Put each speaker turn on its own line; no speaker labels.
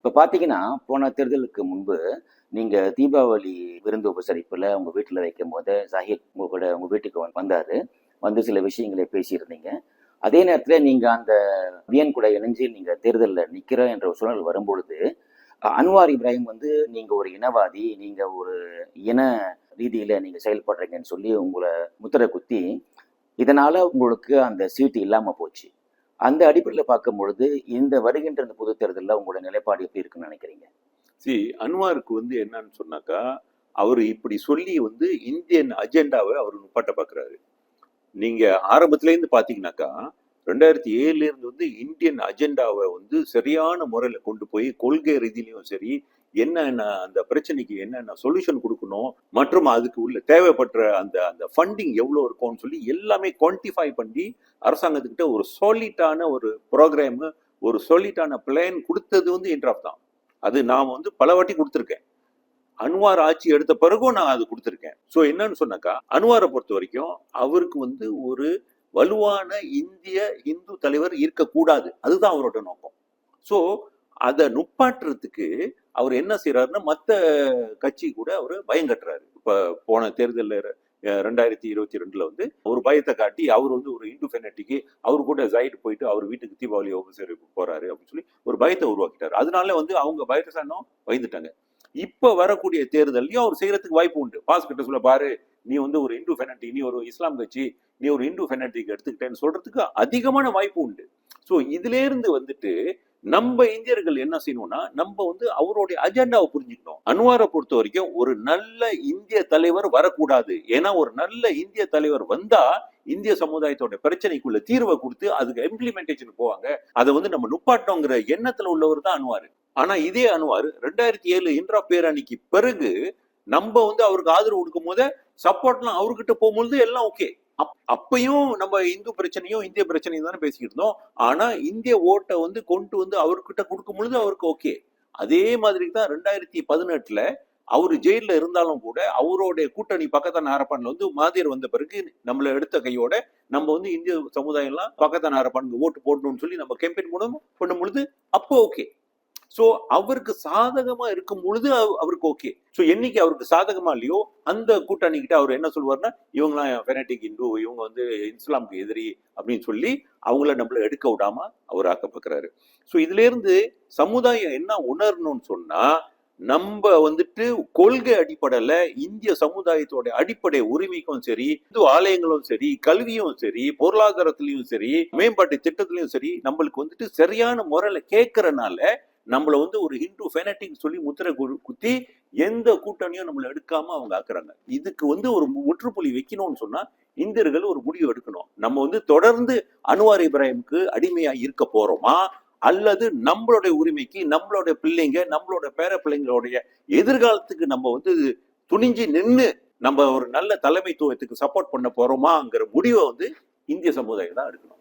இப்ப பார்த்தீங்கன்னா, போன தேர்தலுக்கு முன்பு, நீங்க தீபாவளி விருந்து உபசரிப்புல உங்க வீட்ல வைக்கும்போது, ஜாகிர் உங்க வீட்டுக்கு வந்தாரு. வந்து சில விஷயங்களை பேசியிருந்தீங்க. அதே நேரத்துல நீங்க அந்த வியன் கூட இணைஞ்சு நீங்க தேர்தல்ல நிக்கிறேன் என்ற ஒரு சூழல் வரும்பொழுது, அன்வார் இப்ராஹிம் வந்து நீங்க ஒரு இனவாதி, நீங்க ஒரு இன ரீதியில நீங்க செயல்படுறீங்கன்னு சொல்லி உங்கள முத்திரை குத்தி, இதனால உங்களுக்கு அந்த சீட்டு இல்லாம போச்சு. அந்த அடிப்படையில பார்க்கும்பொழுது, இந்த வருகின்ற இந்த பொதுத் தேர்தல்ல உங்களோட நிலைப்பாடு எப்படி இருக்குன்னு நினைக்கிறீங்க?
அன்வாருக்கு என்னன்னு சொன்னாக்கா, அவரு இப்படி சொல்லி இந்தியன் அஜெண்டாவை அவர் நுப்பாட்ட பாக்குறாரு. நீங்க ஆரம்பத்துல இருந்து பாத்தீங்கன்னாக்கா, 2007 இருந்து இந்தியன் அஜெண்டாவை சரியான முறையில கொண்டு போய் கொள்கை ரீதியிலையும் சரி, என்னென்ன அந்த பிரச்சனைக்கு என்னென்ன சொல்யூஷன் கொடுக்கணும், மற்றும் அதுக்கு உள்ள தேவைப்பட்ட அந்த அந்த ஃபண்டிங் எவ்வளவு இருக்கும்னு சொல்லி எல்லாமே குவான்டிஃபை பண்ணி அரசாங்கத்துக்கிட்ட ஒரு சாலிட்டான ஒரு ப்ரோக்ராம், ஒரு சாலிட்டான பிளான் கொடுத்தது இன்ட்ராஃப் தான். அது நான் பல வாட்டி கொடுத்துருக்கேன். அன்வார் ஆட்சி எடுத்த பிறகும் நான் அது கொடுத்துருக்கேன். ஸோ என்னன்னு சொன்னாக்கா, அன்வாரை பொறுத்த வரைக்கும் அவருக்கு ஒரு வலுவான இந்திய இந்து தலைவர் இருக்கக்கூடாது. அதுதான் அவரோட நோக்கம். ஸோ அதை நுப்பாட்டுறதுக்கு அவர் என்ன செய்யறாருன்னா, மற்ற கட்சி கூட அவர் பயம் கட்டுறாரு. இப்ப போன தேர்தலில் 2022 ஒரு பயத்தை காட்டி அவர் ஒரு இந்து ஃபெனட்டிக்கு அவரு கூட ஜாயிட் போயிட்டு அவர் வீட்டுக்கு தீபாவளி உபசரிப்பு போறாரு அப்படின்னு சொல்லி ஒரு பயத்தை உருவாக்கிட்டாரு. அதனால அவங்க பயத்தை பயந்துட்டாங்க. இப்ப வரக்கூடிய தேர்தலையும் அவர் செய்யறதுக்கு வாய்ப்பு உண்டு. பாஸ் கிட்ட சொல்ல, பாரு நீ ஒரு இந்து ஃபெனட்டிக், நீ ஒரு இஸ்லாம் கட்சி, நீ ஒரு இந்து ஃபெனட்டிக் எடுத்துக்கிட்டேன்னு சொல்றதுக்கு அதிகமான வாய்ப்பு உண்டு. ஸோ இதுல இருந்து நம்ம இந்தியர்கள் என்ன செய்யணும்னா, நம்ம அவருடைய அஜெண்டாவை புரிஞ்சுக்கணும். அன்வாரை பொறுத்த வரைக்கும் ஒரு நல்ல இந்திய தலைவர் வரக்கூடாது. ஏன்னா ஒரு நல்ல இந்திய தலைவர் வந்தா இந்திய சமுதாயத்தோட பிரச்சனைக்குள்ள தீர்வை கொடுத்து அதுக்கு இம்ப்ளிமெண்டேஷன் போவாங்க. அதை நம்ம நுப்பாட்டோங்கிற எண்ணத்துல உள்ளவர் தான் அன்வார். ஆனா இதே அன்வார் 2007 இந்திரா பேரணிக்கு பிறகு நம்ம அவருக்கு ஆதரவு கொடுக்கும் போது சப்போர்ட்லாம் அவர்கிட்ட போகும்போது எல்லாம் ஓகே. அப்பயும் நம்ம இந்து பிரச்சனையும் இந்திய பிரச்சனையும் தானே பேசிக்கிட்டு இருந்தோம். ஆனா இந்திய ஓட்டை கொண்டு அவர்கிட்ட கொடுக்கும் பொழுது அவருக்கு ஓகே. அதே மாதிரி தான் 2018 அவரு ஜெயில இருந்தாலும் கூட அவருடைய கூட்டணி பக்கத்தான அரப்பான்ல மாதியர் வந்த பிறகு நம்மள எடுத்த கையோட நம்ம இந்திய சமுதாயம் எல்லாம் பக்கத்தான அரப்பானுக்கு ஓட்டு போடணும்னு சொல்லி நம்ம கேம்பெயின் பண்ணும் பொழுது அப்போ ஓகே. சோ அவருக்கு சாதகமா இருக்கும் பொழுது அவருக்கு ஓகே. சோ என்னைக்கு அவருக்கு சாதகமா இல்லையோ அந்த கூட்டணி கிட்ட அவர் என்ன சொல்லுவாருன்னா, இவங்கலாம் ஃபெனட்டிக் இந்து, இவங்க இஸ்லாமுக்கு எதிரி அப்படின்னு சொல்லி அவங்கள நம்மள எடுக்க விடாம அவர் ஆக்க பார்க்கிறாரு. சோ இதுல இருந்து சமுதாயம் என்ன உணரணும்னு சொன்னா, நம்ம கொள்கை அடிப்படையில இந்திய சமுதாயத்தோட அடிப்படை உரிமைக்கும் சரி, இந்து ஆலயங்களும் சரி, கல்வியும் சரி, பொருளாதாரத்திலையும் சரி, மேம்பாட்டு திட்டத்திலையும் சரி, நம்மளுக்கு சரியான முறையில கேட்கறனால நம்மள ஒரு ஹிந்து ஃபெனட்டிக் சொல்லி முத்திரை குத்தி எந்த கூட்டணியும் நம்மள எடுக்காம அவங்க ஆக்குறாங்க. இதுக்கு ஒரு முற்றுப்புள்ளி வைக்கணும்னு சொன்னா இந்தியர்கள் ஒரு முடிவு எடுக்கணும். நம்ம தொடர்ந்து அன்வார் இப்ராஹிமுக்கு அடிமையா இருக்க போறோமா, அல்லது நம்மளுடைய உரிமைக்கு நம்மளுடைய பிள்ளைங்க, நம்மளோட பேர பிள்ளைங்களுடைய எதிர்காலத்துக்கு நம்ம துணிஞ்சு நின்று நம்ம ஒரு நல்ல தலைமைத்துவத்துக்கு சப்போர்ட் பண்ண போறோமாங்கிற முடிவை இந்திய சமுதாயம் தான் எடுக்கணும்.